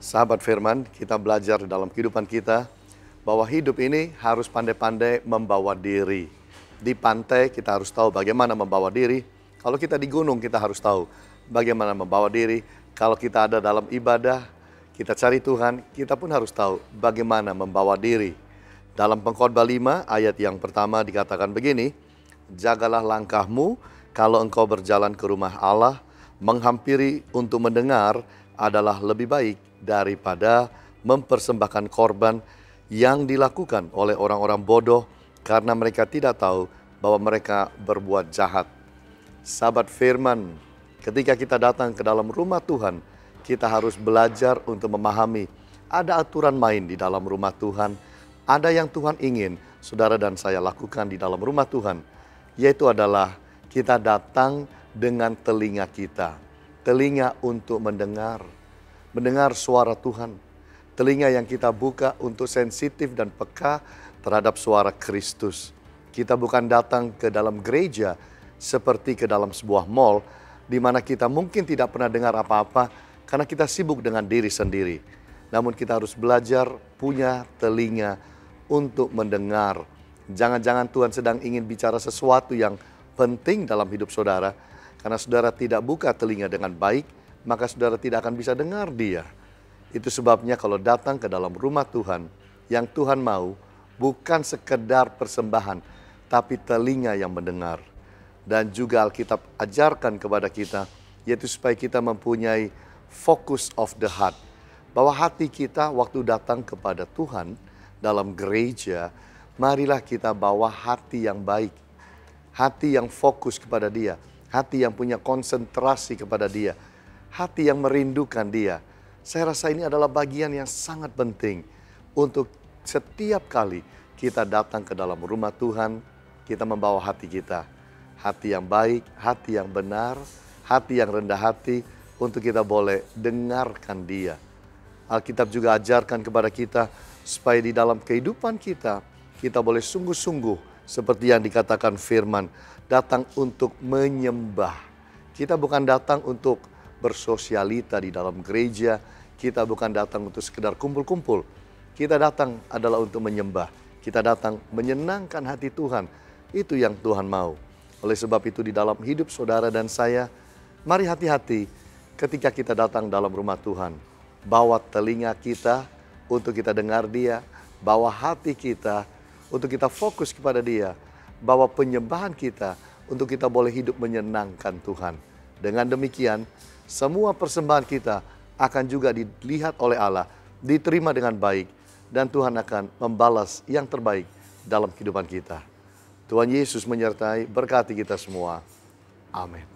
Sahabat firman, kita belajar dalam kehidupan kita bahwa hidup ini harus pandai-pandai membawa diri. Di pantai kita harus tahu bagaimana membawa diri. Kalau kita di gunung kita harus tahu bagaimana membawa diri. Kalau kita ada dalam ibadah, kita cari Tuhan, kita pun harus tahu bagaimana membawa diri. Dalam Pengkhotbah 5 ayat yang pertama dikatakan begini, jagalah langkahmu kalau engkau berjalan ke rumah Allah, menghampiri untuk mendengar adalah lebih baik daripada mempersembahkan korban yang dilakukan oleh orang-orang bodoh karena mereka tidak tahu bahwa mereka berbuat jahat. Sahabat firman, ketika kita datang ke dalam rumah Tuhan, kita harus belajar untuk memahami ada aturan main di dalam rumah Tuhan. Ada yang Tuhan ingin saudara dan saya lakukan di dalam rumah Tuhan, yaitu adalah kita datang dengan telinga kita. Telinga untuk mendengar suara Tuhan. Telinga yang kita buka untuk sensitif dan peka terhadap suara Kristus. Kita bukan datang ke dalam gereja seperti ke dalam sebuah mall, di mana kita mungkin tidak pernah dengar apa-apa karena kita sibuk dengan diri sendiri. Namun kita harus belajar punya telinga untuk mendengar. Jangan-jangan Tuhan sedang ingin bicara sesuatu yang penting dalam hidup saudara. Karena saudara tidak buka telinga dengan baik, maka saudara tidak akan bisa dengar Dia. Itu sebabnya kalau datang ke dalam rumah Tuhan, yang Tuhan mau bukan sekedar persembahan, tapi telinga yang mendengar. Dan juga Alkitab ajarkan kepada kita, yaitu supaya kita mempunyai focus of the heart. Bahwa hati kita waktu datang kepada Tuhan dalam gereja, marilah kita bawa hati yang baik. Hati yang fokus kepada Dia. Hati yang punya konsentrasi kepada Dia. Hati yang merindukan Dia. Saya rasa ini adalah bagian yang sangat penting untuk setiap kali kita datang ke dalam rumah Tuhan, kita membawa hati kita. Hati yang baik, hati yang benar, hati yang rendah hati untuk kita boleh dengarkan Dia. Alkitab juga ajarkan kepada kita supaya di dalam kehidupan kita, kita boleh sungguh-sungguh seperti yang dikatakan firman, datang untuk menyembah. Kita bukan datang untuk bersosialita di dalam gereja. Kita bukan datang untuk sekedar kumpul-kumpul. Kita datang adalah untuk menyembah. Kita datang menyenangkan hati Tuhan. Itu yang Tuhan mau. Oleh sebab itu di dalam hidup saudara dan saya, mari hati-hati ketika kita datang dalam rumah Tuhan. Bawa telinga kita untuk kita dengar Dia. Bawa hati kita untuk kita fokus kepada Dia. Bawa penyembahan kita untuk kita boleh hidup menyenangkan Tuhan. Dengan demikian, semua persembahan kita akan juga dilihat oleh Allah, diterima dengan baik, dan Tuhan akan membalas yang terbaik dalam kehidupan kita. Tuhan Yesus menyertai, berkati kita semua. Amin.